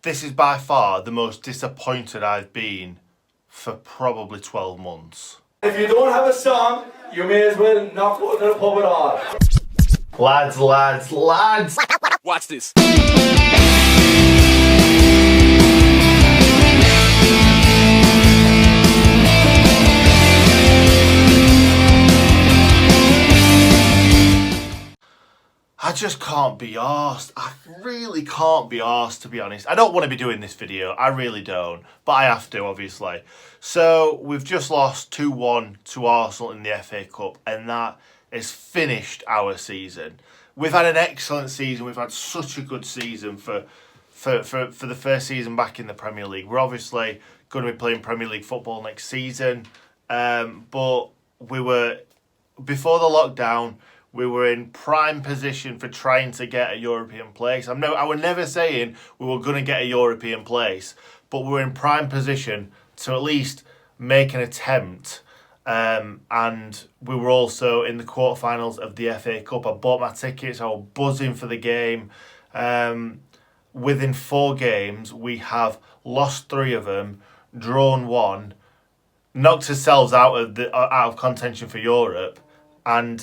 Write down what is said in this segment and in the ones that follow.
this is by far the most disappointed I've been for probably 12 months. If you don't have a song, you may as well not go to the pub at all. Lads. Watch this. I just can't be arsed. I really can't be arsed, to be honest. I don't want to be doing this video. I really don't. But I have to, obviously. So, we've just lost 2-1 to Arsenal in the FA Cup. And that has finished our season. We've had an excellent season. We've had such a good season for the first season back in the Premier League. We're obviously going to be playing Premier League football next season. But we were, before the lockdown, we were in prime position for trying to get a European place. I was never saying we were going to get a European place, but we were in prime position to at least make an attempt. And we were also in the quarterfinals of the FA Cup. I bought my tickets. I was buzzing for the game. Within 4 games, we have lost 3 of them, drawn 1, knocked ourselves out of contention for Europe, and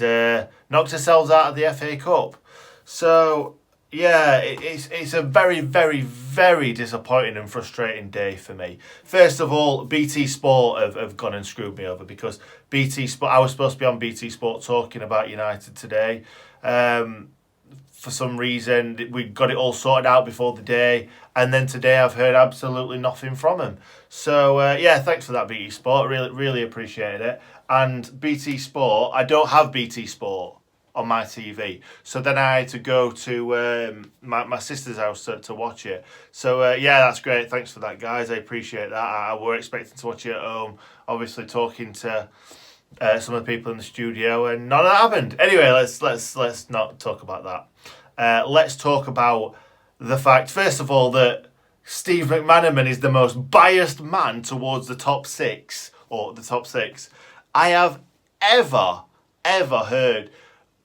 knocked ourselves out of the FA Cup. So, yeah, it's a very, very, very disappointing and frustrating day for me. First of all, BT Sport have gone and screwed me over, because BT Sport, I was supposed to be on BT Sport talking about United today. For some reason, we got it all sorted out before the day, and then today I've heard absolutely nothing from them. So, yeah, thanks for that, BT Sport. Really, really appreciated it. And BT Sport, I don't have BT Sport on my TV. So then I had to go to my sister's house to watch it. So, yeah, that's great. Thanks for that, guys. I appreciate that. I were expecting to watch it at home, obviously talking to some of the people in the studio, and none of that happened. Anyway, let's not talk about that. Let's talk about the fact, first of all, that Steve McManaman is the most biased man towards the top 6, or the top 6, I have ever heard.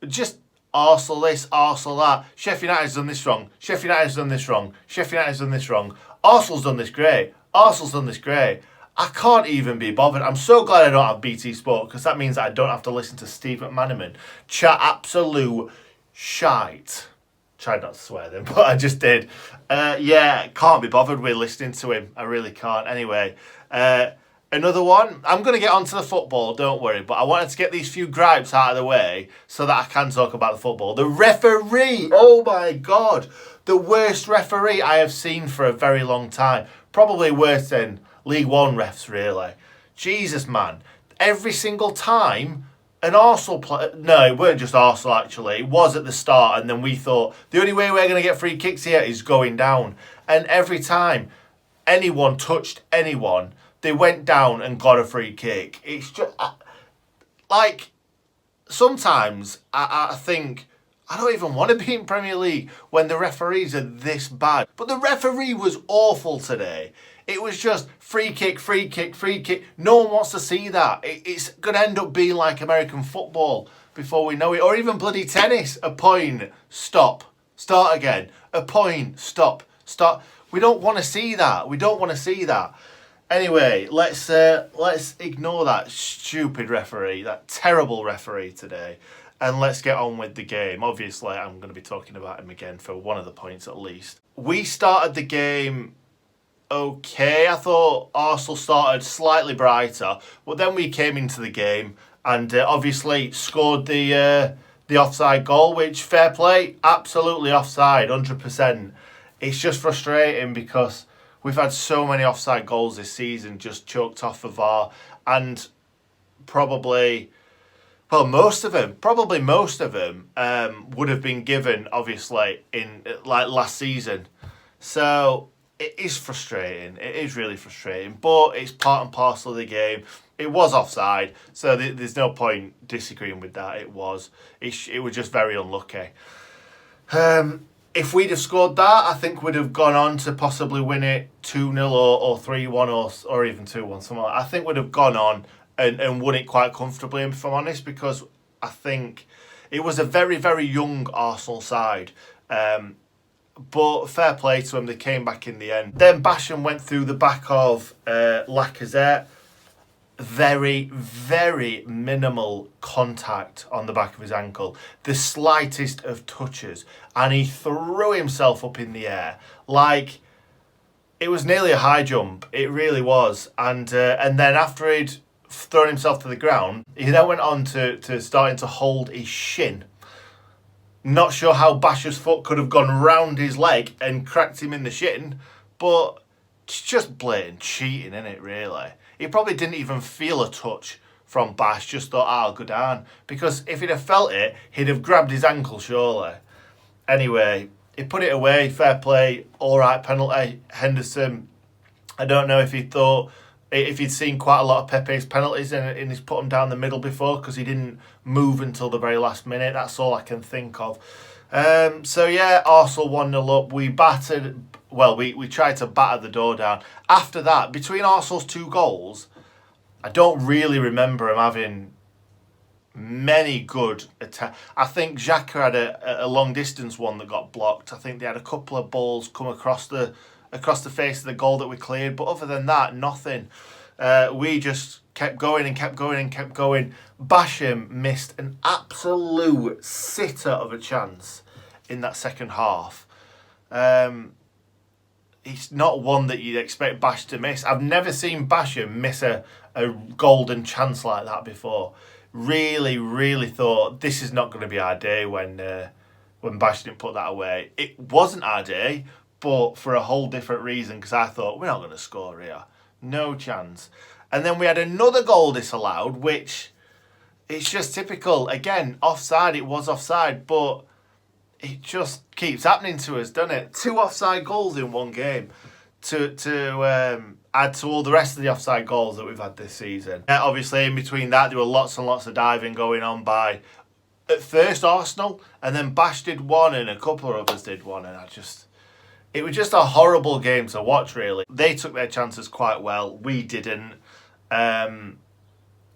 Just Arsenal this, Arsenal that. Sheffield United's done this wrong. Sheffield United's done this wrong. Sheffield United's done this wrong. Arsenal's done this great. Arsenal's done this great. I can't even be bothered. I'm so glad I don't have BT Sport, because that means that I don't have to listen to Steve McManaman chat absolute shite. Tried not to swear then, but I just did. Yeah, can't be bothered with listening to him. I really can't. Anyway, another one. I'm going to get onto the football, don't worry. But I wanted to get these few gripes out of the way so that I can talk about the football. The referee. Oh my God. The worst referee I have seen for a very long time. Probably worse than League One refs, really. Jesus, man. Every single time an Arsenal player... No, it weren't just Arsenal, actually. It was at the start, and then we thought, the only way we're going to get free kicks here is going down. And every time anyone touched anyone, they went down and got a free kick. It's just... like, sometimes I think... I don't even want to be in Premier League when the referees are this bad. But the referee was awful today. It was just free kick, free kick, free kick. No one wants to see that. It's going to end up being like American football before we know it. Or even bloody tennis. A point, stop, start again. A point, stop, start. We don't want to see that. We don't want to see that. Anyway, let's ignore that stupid referee, that terrible referee today. And let's get on with the game. Obviously, I'm going to be talking about him again for one of the points at least. We started the game okay. I thought Arsenal started slightly brighter, but then we came into the game and obviously scored the offside goal, which, fair play, absolutely offside, 100%. It's just frustrating because we've had so many offside goals this season just choked off the VAR, and probably most of them would have been given, obviously, in like last season. So it is frustrating. It is really frustrating, but it's part and parcel of the game. It was offside, so there's no point disagreeing with that. It was just very unlucky. If we'd have scored that, I think we'd have gone on to possibly win it 2-0 or 3-1 or even 2-1. Something like that. I think we'd have gone on and won it quite comfortably, if I'm honest, because I think it was a very, very young Arsenal side. but fair play to them, they came back in the end. Then Basham went through the back of Lacazette. Very, very minimal contact on the back of his ankle. The slightest of touches. And he threw himself up in the air. Like, it was nearly a high jump. It really was. And then after he'd thrown himself to the ground, he then went on to starting to hold his shin. Not sure how Basham's foot could have gone round his leg and cracked him in the shin, but it's just blatant cheating, isn't it, really? He probably didn't even feel a touch from Bash, just thought, I'll go down. Because if he'd have felt it, he'd have grabbed his ankle, surely. Anyway, he put it away, fair play, all right penalty. Henderson, I don't know if he thought, if he'd seen quite a lot of Pepe's penalties and he's put them down the middle before because he didn't move until the very last minute. That's all I can think of. So yeah, Arsenal 1-0 up. We battered, well, we tried to batter the door down. After that, between Arsenal's 2 goals, I don't really remember him having many good attacks. I think Xhaka had a long distance one that got blocked. I think they had a couple of balls come across the face of the goal that we cleared, but other than that, nothing. We just kept going and kept going and kept going. Basham missed an absolute sitter of a chance in that second half. He's not one that you'd expect Bash to miss. I've never seen Basham miss a golden chance like that before. Really, really thought this is not going to be our day when Bash didn't put that away. It wasn't our day, but for a whole different reason, because I thought, we're not going to score here. No chance. And then we had another goal disallowed, which it's just typical. Again, offside, it was offside, but it just keeps happening to us, doesn't it? 2 offside goals in one game to add to all the rest of the offside goals that we've had this season. Obviously, in between that, there were lots and lots of diving going on by, at first, Arsenal, and then Bash did one and a couple of others did one, and it was just a horrible game to watch, really. They took their chances quite well. We didn't. And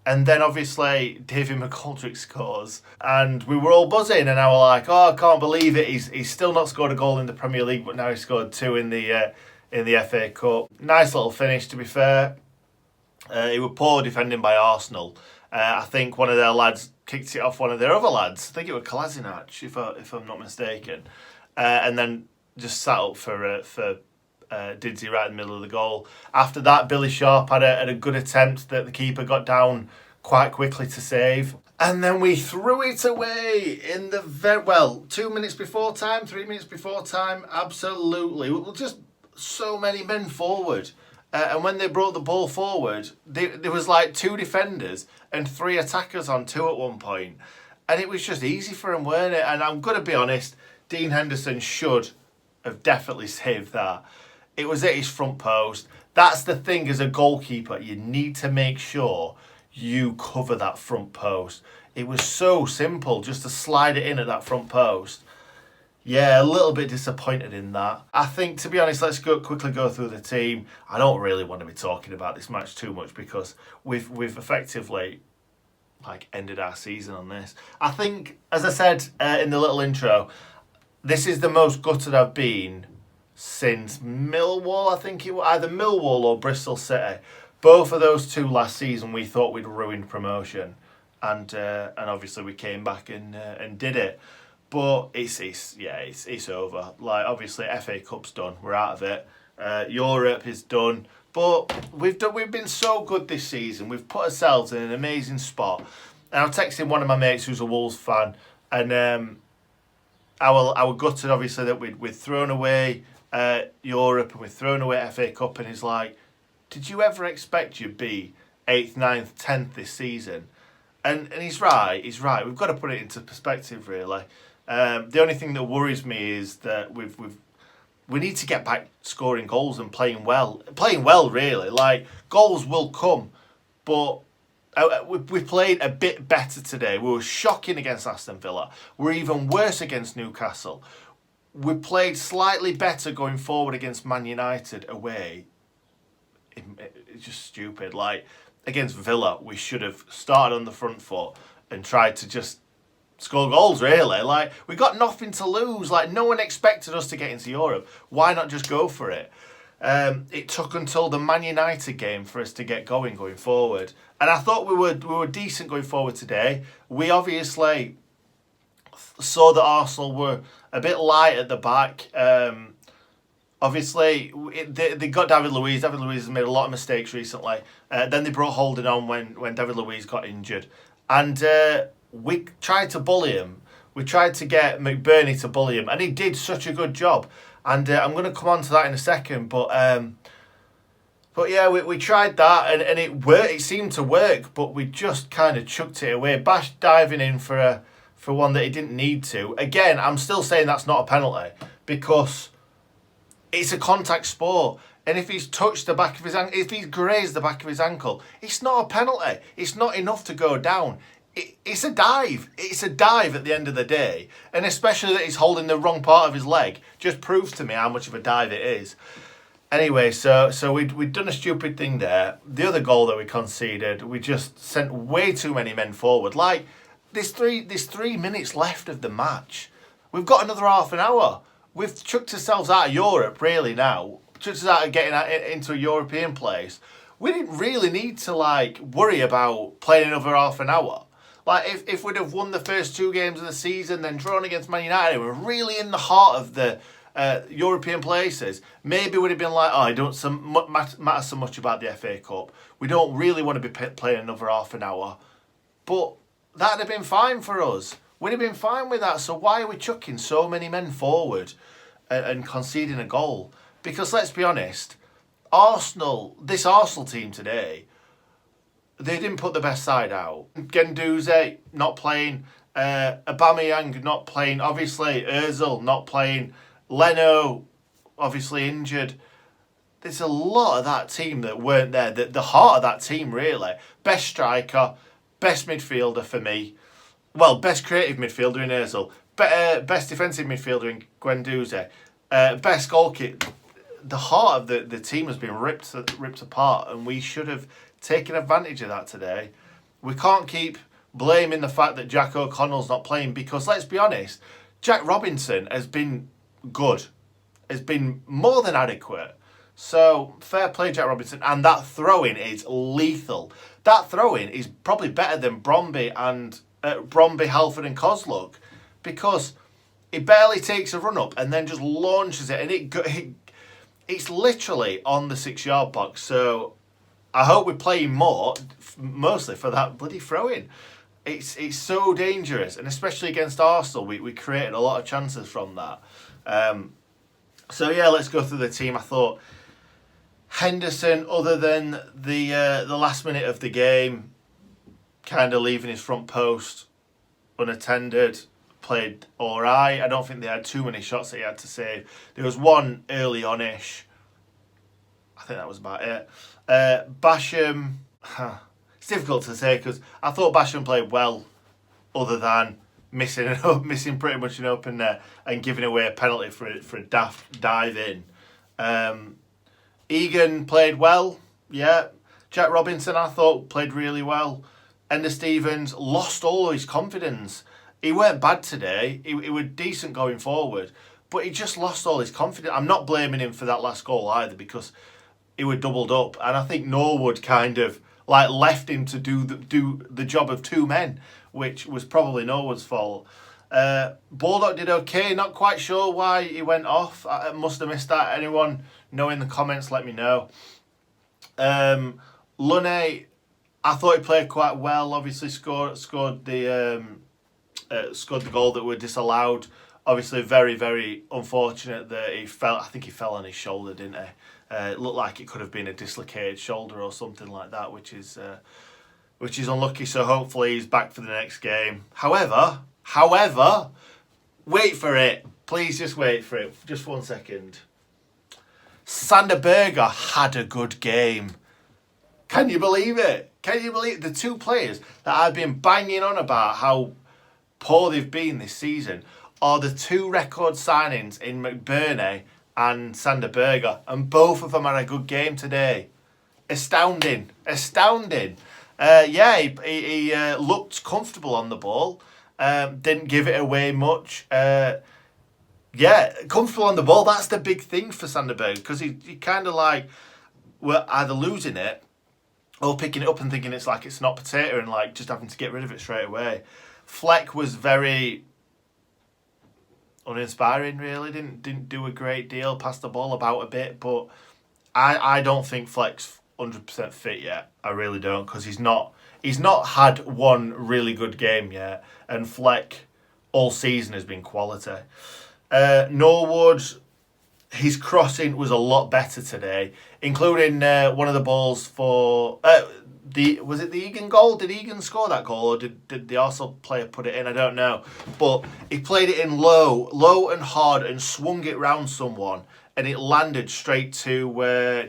then, obviously, David McGoldrick scores. And we were all buzzing. And I was like, oh, I can't believe it. He's still not scored a goal in the Premier League, but now he scored 2 in the FA Cup. Nice little finish, to be fair. It was poor defending by Arsenal. I think one of their lads kicked it off one of their other lads. I think it was Kolasinac, if I'm not mistaken. And then just sat up for Didsey right in the middle of the goal. After that, Billy Sharp had a good attempt that the keeper got down quite quickly to save. And then we threw it away in the 2 minutes before time, 3 minutes before time. Absolutely. Just so many men forward. And when they brought the ball forward, there was like 2 defenders and 3 attackers on 2 at one point. And it was just easy for him, weren't it? And I'm going to be honest, Dean Henderson should have definitely saved that. It was at his front post. That's the thing as a goalkeeper. You need to make sure you cover that front post. It was so simple just to slide it in at that front post. Yeah, a little bit disappointed in that. I think, to be honest, let's quickly go through the team. I don't really want to be talking about this match too much because we've effectively ended our season on this. I think, as I said in the little intro, this is the most gutted I've been since Millwall. I think it was either Millwall or Bristol City. Both of those 2 last season we thought we'd ruined promotion, and obviously we came back and did it. But it's over. Like, obviously FA Cup's done. We're out of it. Europe is done. But we've been so good this season. We've put ourselves in an amazing spot. And I was texting one of my mates who's a Wolves fan, and I was gutted obviously that we'd thrown away Europe and we'd thrown away FA Cup, and he's like, did you ever expect you'd be 8th, 9th, 10th this season? And he's right. We've got to put it into perspective, really. The only thing that worries me is that we need to get back scoring goals and playing well, really. Like, goals will come, but we played a bit better today. We were shocking against Aston Villa. We're even worse against Newcastle. We played slightly better going forward against Man United away. It's just stupid. Like, against Villa, we should have started on the front foot and tried to just score goals, really. Like, we got nothing to lose. Like, no one expected us to get into Europe. Why not just go for it? It took until the Man United game for us to get going forward. And I thought we were decent going forward today. We obviously saw that Arsenal were a bit light at the back. Obviously, they got David Luiz. David Luiz has made a lot of mistakes recently. Then they brought Holding on when David Luiz got injured. And we tried to bully him. We tried to get McBurney to bully him. And he did such a good job. And I'm going to come on to that in a second. But yeah, we tried that and it worked. It seemed to work. But we just kind of chucked it away. Bash diving in for one that he didn't need to. Again, I'm still saying that's not a penalty. Because it's a contact sport. And if he's touched the back of his ankle, if he's grazed the back of his ankle, it's not a penalty. It's not enough to go down. It's a dive. It's a dive at the end of the day. And especially that he's holding the wrong part of his leg just proves to me how much of a dive it is. Anyway, so we'd done a stupid thing there. The other goal that we conceded, we just sent way too many men forward. Like, there's 3 minutes left of the match. We've got another half an hour. We've chucked ourselves out of Europe, really, now. Chucked us out of getting into a European place. We didn't really need to, like, worry about playing another half an hour. Like, if we'd have won the first 2 games of the season, then drawn against Man United, we're really in the heart of the European places, maybe we'd have been like, oh, it don't matter so much about the FA Cup. We don't really want to be playing another half an hour. But that'd have been fine for us. We'd have been fine with that. So why are we chucking so many men forward and conceding a goal? Because let's be honest, this Arsenal team today, they didn't put the best side out. Guendouzi not playing, Aubameyang not playing, obviously Ozil not playing, Leno obviously injured. There's a lot of that team that weren't there. The heart of that team, really. Best striker, best midfielder for me. Well, best creative midfielder in Ozil, best defensive midfielder in Guendouzi, best goalkeeper. The heart of the team has been ripped apart, and we should have taken advantage of that today. We can't keep blaming the fact that Jack O'Connell's not playing, because let's be honest, Jack Robinson has been good, has been more than adequate. So fair play, Jack Robinson, and that throw-in is lethal. That throw-in is probably better than Bromby, Halford and Kozluk, because he barely takes a run up and then just launches it, and it's literally on the 6-yard box. So I hope we're playing more, mostly for that bloody throw-in. It's so dangerous, and especially against Arsenal, we created a lot of chances from that. So yeah, let's go through the team. I thought Henderson, other than the last minute of the game, kind of leaving his front post unattended, played all right. I don't think they had too many shots that he had to save. There was one early on-ish. I think that was about it. Basham, it's difficult to say because I thought Basham played well, other than missing pretty much an open net and giving away a penalty for a daft dive in. Egan played well, yeah. Jack Robinson, I thought, played really well. Ender Stevens lost all his confidence. He weren't bad today. He was decent going forward, but he just lost all his confidence. I'm not blaming him for that last goal either, because he was doubled up, and I think Norwood kind of like left him to do the job of 2 men, which was probably Norwood's fault. Baldock did okay. Not quite sure why he went off. I must have missed that. Anyone know in the comments, let me know. Lunay, I thought he played quite well. Obviously scored the goal that were disallowed. Obviously very, very unfortunate that he fell. I think he fell on his shoulder, didn't he? It looked like it could have been a dislocated shoulder or something like that, which is unlucky. So hopefully he's back for the next game. However, wait for it. Please just wait for it. Just 1 second. Sander Berge had a good game. Can you believe it? Can you believe the 2 players that I've been banging on about how poor they've been this season are the 2 record signings in McBurney and Sander Berge, and both of them had a good game today. Astounding. Yeah, he looked comfortable on the ball. Didn't give it away much. Yeah, comfortable on the ball. That's the big thing for Sanderberg, because he kind of like were either losing it or picking it up and thinking it's like it's not potato and like just having to get rid of it straight away. Fleck was very uninspiring, really. Didn't do a great deal. Passed the ball about a bit, but I don't think Fleck's 100% fit yet. I really don't, because he's not had one really good game yet, and Fleck all season has been quality. Norwood, his crossing was a lot better today, including one of the balls for was it the Egan goal? Did Egan score that goal, or did the Arsenal player put it in? I don't know, but he played it in low and hard, and swung it round someone, and it landed straight to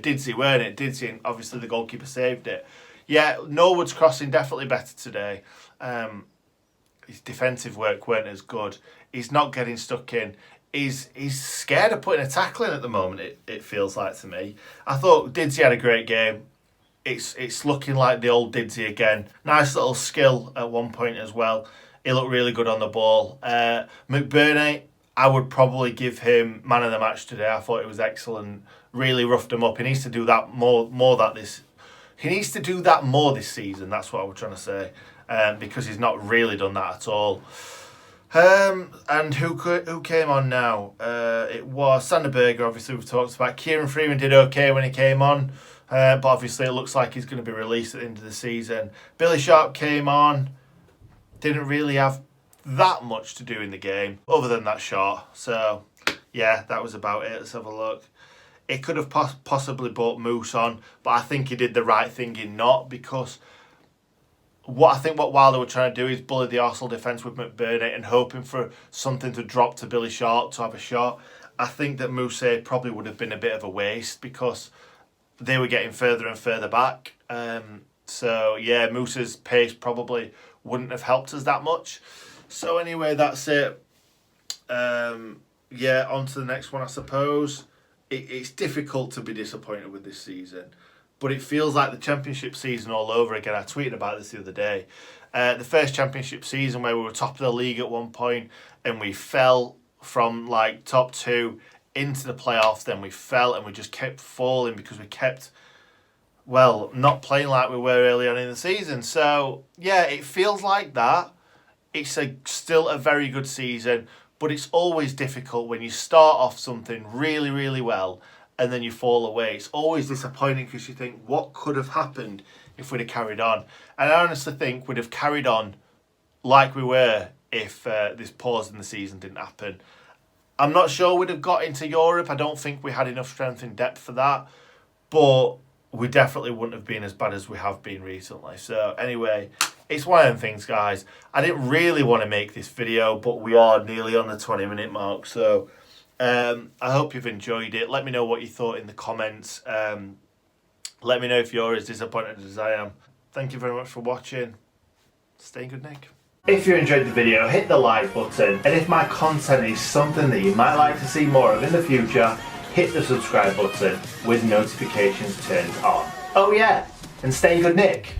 Didsey, weren't it? Didsey, and obviously the goalkeeper saved it. Yeah, Norwood's crossing definitely better today. His defensive work weren't as good. He's not getting stuck in. He's scared of putting a tackle in at the moment, it feels like to me. I thought Didsey had a great game. It's looking like the old Didsey again. Nice little skill at one point as well. He looked really good on the ball. McBurney, I would probably give him man of the match today. I thought it was excellent. Really roughed him up. He needs to do that more He needs to do that more this season. That's what I was trying to say, because he's not really done that at all. And who came on now? It was Sanderberger, obviously we've talked about. Kieran Freeman did okay when he came on, but obviously it looks like he's going to be released at the end of the season. Billy Sharp came on, didn't really have that much to do in the game, other than that shot. So, yeah, that was about it. Let's have a look. It could have possibly brought Moose on, but I think he did the right thing in not, because what Wilder were trying to do is bully the Arsenal defence with McBurney and hoping for something to drop to Billy Sharp to have a shot. I think that Moose probably would have been a bit of a waste, because they were getting further and further back. So, yeah, Moose's pace probably wouldn't have helped us that much. So, anyway, that's it. Yeah, on to the next one, I suppose. It's difficult to be disappointed with this season, but it feels like the championship season all over again. I tweeted about this the other day. The first championship season where we were top of the league at one point and we fell from like top two into the playoffs, then we fell and we just kept falling because we kept, well, not playing like we were early on in the season. So, yeah, it feels like that. It's still a very good season, but it's always difficult when you start off something really, really well and then you fall away. It's always disappointing because you think, what could have happened if we'd have carried on? And I honestly think we'd have carried on like we were if this pause in the season didn't happen. I'm not sure we'd have got into Europe. I don't think we had enough strength and depth for that. But we definitely wouldn't have been as bad as we have been recently. So anyway, it's one of them things, guys. I didn't really want to make this video, but we are nearly on the 20-minute mark. So I hope you've enjoyed it. Let me know what you thought in the comments. Let me know if you're as disappointed as I am. Thank you very much for watching. Stay good, Nick. If you enjoyed the video, hit the like button. And if my content is something that you might like to see more of in the future, hit the subscribe button with notifications turned on. Oh yeah, and stay good, Nick.